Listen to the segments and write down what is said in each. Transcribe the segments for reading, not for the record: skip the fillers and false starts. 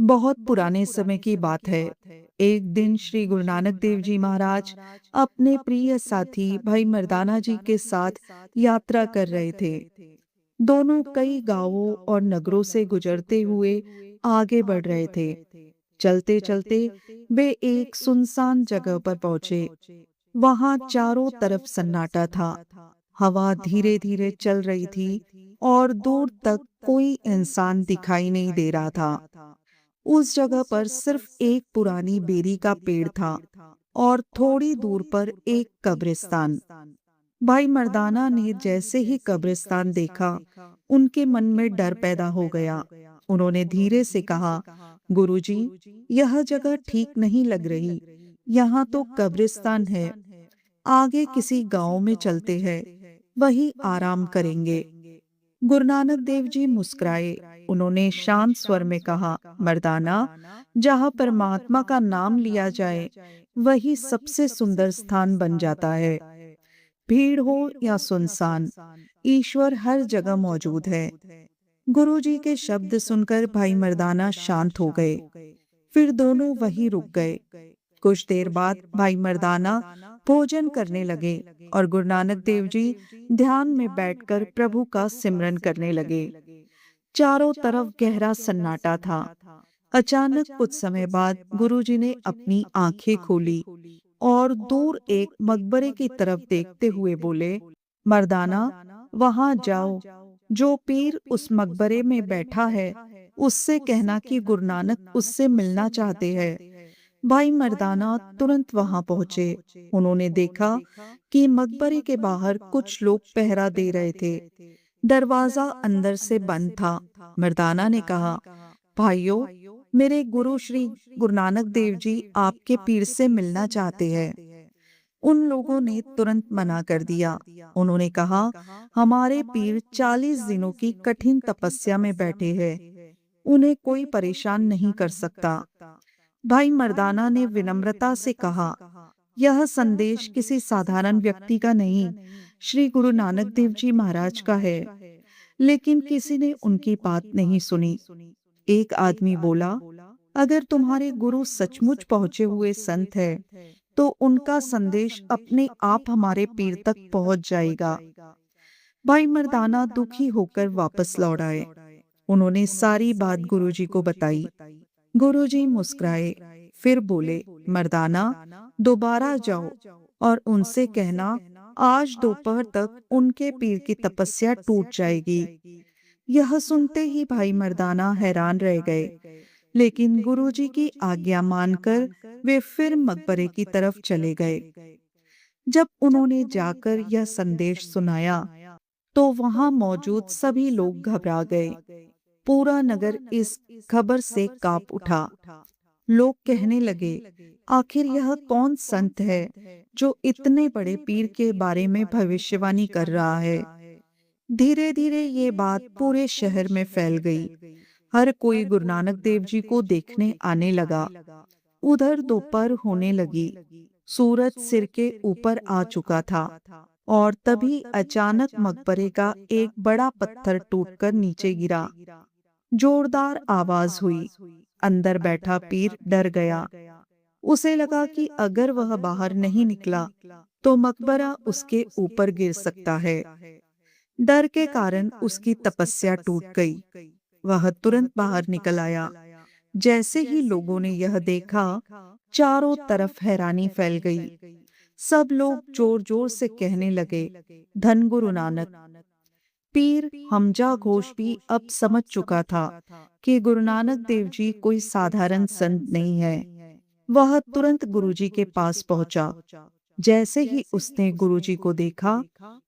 बहुत पुराने समय की बात है। एक दिन श्री गुरु नानक देव जी महाराज अपने प्रिय साथी भाई मर्दाना जी के साथ यात्रा कर रहे थे। दोनों कई गांवों और नगरों से गुजरते हुए आगे बढ़ रहे थे। चलते चलते वे एक सुनसान जगह पर पहुंचे। वहां चारों तरफ सन्नाटा था। हवा धीरे धीरे चल रही थी और दूर तक कोई इंसान दिखाई नहीं दे रहा था। उस जगह पर सिर्फ एक पुरानी बेरी का पेड़ था और थोड़ी दूर पर एक कब्रिस्तान। भाई मर्दाना ने जैसे ही कब्रिस्तान देखा, उनके मन में डर पैदा हो गया। उन्होंने धीरे से कहा, गुरुजी, यह जगह ठीक नहीं लग रही। यहाँ तो कब्रिस्तान है। आगे किसी गांव में चलते हैं, वही आराम करेंगे। गुरु नानक देव जी मुस्कुराए। उन्होंने शांत स्वर में कहा, मर्दाना, जहाँ परमात्मा का नाम लिया जाए, वही सबसे सुंदर स्थान बन जाता है। भीड़ हो या सुनसान, ईश्वर हर जगह मौजूद है। गुरु जी के शब्द सुनकर भाई मर्दाना शांत हो गए। फिर दोनों वहीं रुक गए। कुछ देर बाद भाई मर्दाना भोजन करने लगे और गुरु नानक देव जी ध्यान में बैठकर प्रभु का सिमरन करने लगे। चारों तरफ गहरा सन्नाटा था। अचानक कुछ समय बाद गुरुजी ने अपनी आंखें खोली और दूर एक मकबरे की तरफ देखते हुए बोले, मर्दाना, वहां जाओ। जो पीर उस मकबरे में बैठा है, उससे कहना कि गुरु नानक उससे मिलना चाहते हैं। भाई मर्दाना तुरंत वहां पहुंचे। उन्होंने देखा कि मकबरे के बाहर कुछ लोग पहरा दे रहे थे। दरवाजा अंदर से बंद था। मर्दाना ने कहा, भाइयों, मेरे गुरु श्री गुरु नानक देव जी आपके पीर से मिलना चाहते हैं। उन लोगों ने तुरंत मना कर दिया। उन्होंने कहा, हमारे पीर 40 दिनों की कठिन तपस्या में बैठे हैं। उन्हें कोई परेशान नहीं कर सकता। भाई मर्दाना ने विनम्रता से कहा, यह संदेश किसी साधारण व्यक्ति का नहीं, श्री गुरु नानक देव जी महाराज का है। लेकिन किसी ने उनकी बात नहीं सुनी। एक आदमी बोला, अगर तुम्हारे गुरु सचमुच पहुंचे हुए संत है, तो उनका संदेश अपने आप हमारे पीर तक पहुंच जाएगा। भाई मर्दाना दुखी होकर वापस लौट आए। उन्होंने सारी बात गुरुजी को बताई। गुरुजी मुस्कुराए, फिर बोले, मर्दाना, दोबारा जाओ और उनसे कहना, आज दोपहर तक उनके पीर की तपस्या टूट जाएगी। यह सुनते ही भाई मर्दाना हैरान रह गए, लेकिन गुरुजी की आज्ञा मानकर वे फिर मकबरे की तरफ चले गए। जब उन्होंने जाकर यह संदेश सुनाया, तो वहां मौजूद सभी लोग घबरा गए। पूरा नगर इस खबर से कांप उठा। लोग कहने लगे, आखिर यह कौन संत है जो इतने बड़े पीर के बारे में भविष्यवाणी कर रहा है। धीरे धीरे ये बात पूरे शहर में फैल गई। हर कोई गुरु नानक देव जी को देखने आने लगा। उधर दोपहर होने लगी। सूरज सिर के ऊपर आ चुका था और तभी अचानक मकबरे का एक बड़ा पत्थर टूटकर नीचे गिरा। जोरदार आवाज हुई। अंदर बैठा पीर डर गया। उसे लगा कि अगर वह बाहर नहीं निकला, तो मकबरा उसके ऊपर गिर सकता है। डर के कारण उसकी तपस्या टूट गई। वह तुरंत बाहर निकल आया। जैसे ही लोगों ने यह देखा, चारों तरफ हैरानी फैल गई। सब लोग जोर जोर से कहने लगे, धन गुरु नानक। पीर हमजा घोष भी अब समझ चुका था कि गुरु नानक देव जी कोई साधारण संत नहीं है। वह तुरंत गुरुजी के पास पहुंचा। जैसे ही उसने गुरुजी को देखा,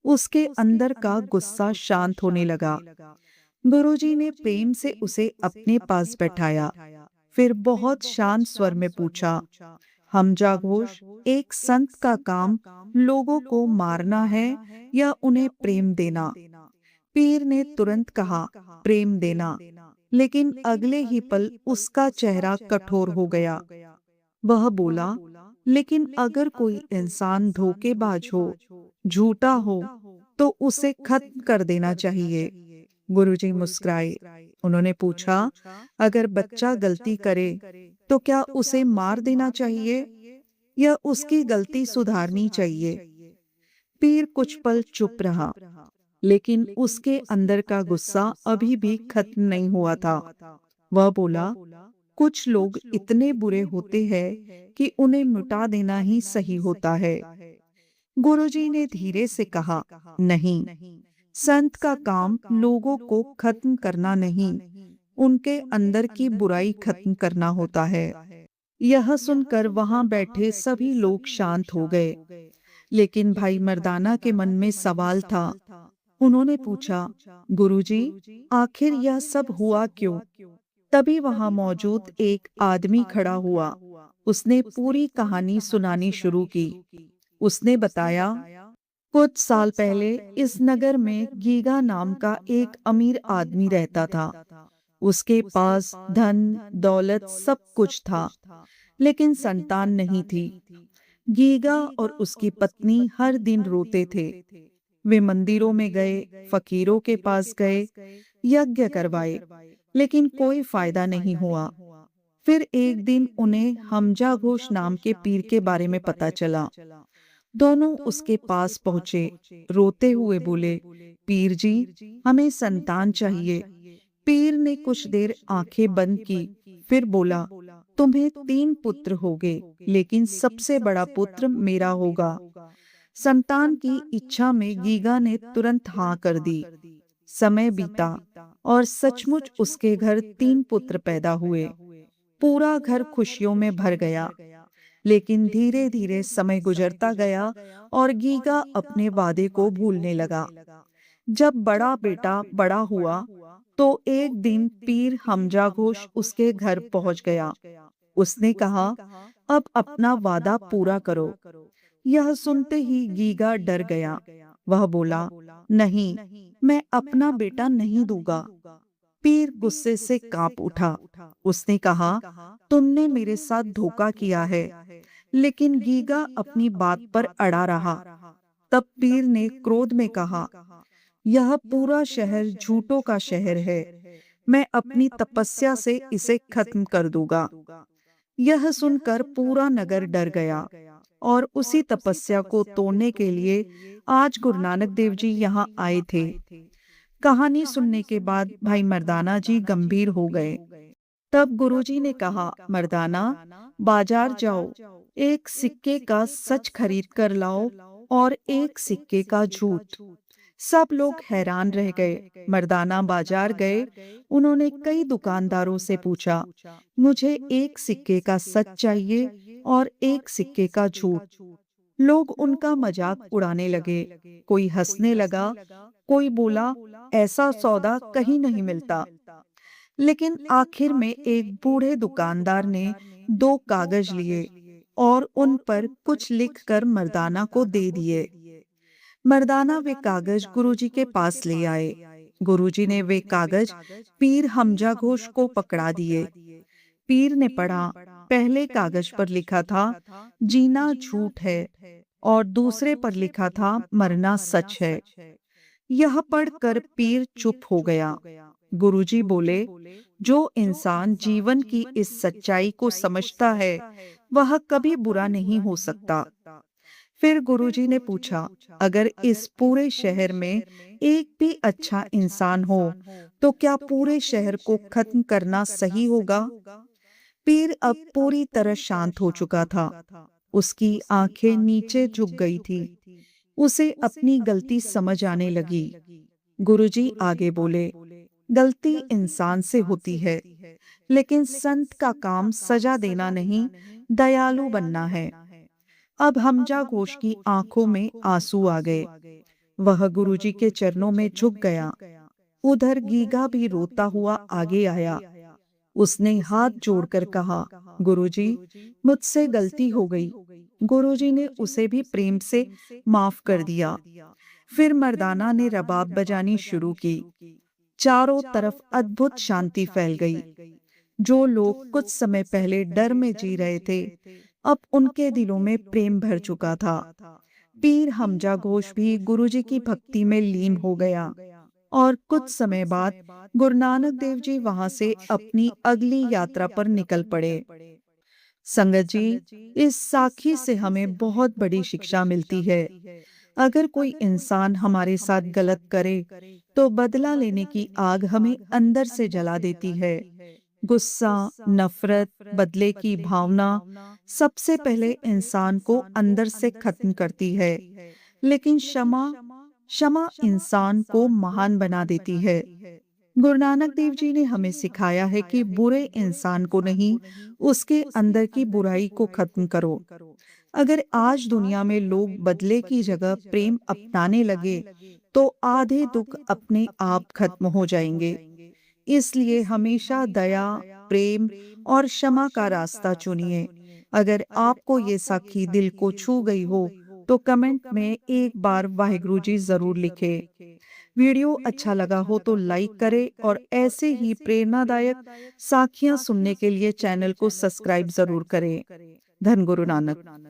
उसके अंदर का गुस्सा शांत होने लगा। गुरुजी ने प्रेम से उसे अपने पास बैठाया। फिर बहुत शांत स्वर में पूछा, हमजा घोष, एक संत का काम लोगों को मारना है या उन्हें प्रेम देना? पीर ने तुरंत कहा, प्रेम देना। लेकिन अगले ही पल उसका चेहरा कठोर हो गया। वह बोला, लेकिन अगर कोई इंसान धोखेबाज हो, झूठा हो, तो उसे खत्म कर देना चाहिए। गुरुजी मुस्कुराए। उन्होंने पूछा, अगर बच्चा गलती करे तो क्या उसे मार देना चाहिए या उसकी गलती सुधारनी चाहिए? पीर कुछ पल चुप रहा, लेकिन उसके अंदर का गुस्सा अभी भी खत्म नहीं हुआ था। वह बोला, कुछ लोग इतने बुरे होते हैं कि उन्हें मिटा देना ही सही होता है। गुरुजी ने धीरे से कहा, नहीं, संत का काम लोगों को खत्म करना नहीं, उनके अंदर की बुराई खत्म करना होता है। यह सुनकर वहां बैठे सभी लोग शांत हो गए, लेकिन भाई मर्दाना के मन में सवाल था। उन्होंने पूछा, गुरुजी, आखिर यह सब हुआ क्यों? तभी वहां मौजूद एक आदमी खड़ा हुआ। उसने पूरी कहानी सुनानी शुरू की। उसने बताया, कुछ साल पहले इस नगर में गीगा नाम का एक अमीर आदमी रहता था। उसके पास धन दौलत सब कुछ था, लेकिन संतान नहीं थी। गीगा और उसकी पत्नी हर दिन रोते थे। वे मंदिरों में गए, फकीरों के पास गए, यज्ञ करवाए, लेकिन कोई फायदा नहीं हुआ। फिर एक दिन उन्हें हमजा घोष नाम के पीर के बारे में पता चला। दोनों उसके पास पहुंचे, रोते हुए बोले, पीर जी, हमें संतान चाहिए। पीर ने कुछ देर आंखें बंद की, फिर बोला, तुम्हें 3 पुत्र होंगे, लेकिन सबसे बड़ा पुत्र मेरा होगा। संतान की इच्छा में गीगा ने तुरंत हाँ कर दी। समय बीता और सचमुच उसके घर 3 पुत्र पैदा हुए। पूरा घर खुशियों में भर गया। लेकिन धीरे धीरे समय गुजरता गया और गीगा अपने वादे को भूलने लगा। जब बड़ा बेटा बड़ा हुआ तो एक दिन पीर हमजा घोष उसके घर पहुंच गया। उसने कहा, अब अपना वादा पूरा करो। यह सुनते ही गीगा डर गया। वह बोला, नहीं, मैं अपना बेटा नहीं दूंगा। पीर गुस्से से कांप उठा। उसने कहा, तुमने मेरे साथ धोखा किया है। लेकिन गीगा अपनी बात पर अड़ा रहा। तब पीर ने क्रोध में कहा, यह पूरा शहर झूठों का शहर है। मैं अपनी तपस्या से इसे खत्म कर दूंगा। यह सुनकर पूरा नगर डर गया और उसी तपस्या को तोड़ने के लिए आज गुरु नानक देव जी यहाँ आए थे। कहानी सुनने के बाद भाई मर्दाना जी गंभीर हो गए। तब गुरुजी ने कहा, मर्दाना, बाजार जाओ, एक सिक्के का सच खरीद कर लाओ और एक सिक्के का झूठ। सब लोग हैरान रह गए। मर्दाना बाजार गए। उन्होंने कई दुकानदारों से पूछा, मुझे एक सिक्के का सच चाहिए और एक सिक्के का झूठ। लोग उनका मजाक उड़ाने लगे। कोई हंसने लगा, कोई बोला, ऐसा सौदा कहीं नहीं मिलता। लेकिन आखिर में एक बूढ़े दुकानदार ने 2 कागज लिए और उन पर कुछ लिखकर मर्दाना को दे दिए। मर्दाना वे कागज गुरुजी के पास ले आए। गुरुजी ने वे कागज पीर हमजा घोष को पकड़ा दिए। पीर ने पढ़ा। पहले कागज पर लिखा था, जीना झूठ है, और दूसरे पर लिखा था, मरना सच है। यह पढ़कर पीर चुप हो गया। गुरुजी बोले, जो इंसान जीवन की इस सच्चाई को समझता है, वह कभी बुरा नहीं हो सकता। फिर गुरुजी ने पूछा, अगर इस पूरे शहर में एक भी अच्छा इंसान हो, तो क्या पूरे शहर को खत्म करना सही होगा? पीर अब पूरी तरह शांत हो चुका था। उसकी आंखें नीचे झुक गई थी। उसे अपनी गलती समझ आने लगी। गुरुजी आगे बोले, गलती इंसान से होती है, लेकिन संत का काम सजा देना नहीं, दयालु बनना है। अब हमजा घोष की आंखों में आंसू आ गए। वह गुरुजी के चरणों में झुक गया। उधर गीगा भी रोता हुआ आगे आया। उसने हाथ जोड़कर कहा, गुरुजी, मुझसे गलती हो गई। गुरुजी ने उसे भी प्रेम से माफ कर दिया। फिर मर्दाना ने रबाब बजानी शुरू की। चारों तरफ अद्भुत शांति फैल गई। जो लोग कुछ समय पहले डर में जी रहे थे, अब उनके दिलों में प्रेम भर चुका था। पीर हमजा घोष भी गुरुजी की भक्ति में लीन हो गया। और कुछ समय बाद गुरु नानक देव जी वहां से अपनी अगली यात्रा पर निकल पड़े। संगत जी, इस साखी से हमें बहुत बड़ी शिक्षा मिलती है। अगर कोई इंसान हमारे साथ गलत करे, तो बदला लेने की आग हमें अंदर से जला देती है। गुस्सा, नफरत, बदले की भावना सबसे पहले इंसान को अंदर से खत्म करती है। लेकिन क्षमा क्षमा इंसान को महान बना देती है। गुरु नानक देव जी ने हमें सिखाया है कि बुरे इंसान को नहीं, उसके अंदर की बुराई को खत्म करो। अगर आज दुनिया में लोग बदले की जगह प्रेम अपनाने लगे, तो आधे दुख अपने आप खत्म हो जाएंगे। इसलिए हमेशा दया, प्रेम और क्षमा का रास्ता चुनिए। अगर आपको ये साखी दिल को छू गई हो, तो कमेंट में एक बार वाहिगुरु जी जरूर लिखें। वीडियो अच्छा लगा हो तो लाइक करें और ऐसे ही प्रेरणादायक साखियां सुनने के लिए चैनल को सब्सक्राइब जरूर करें। धन गुरु नानक।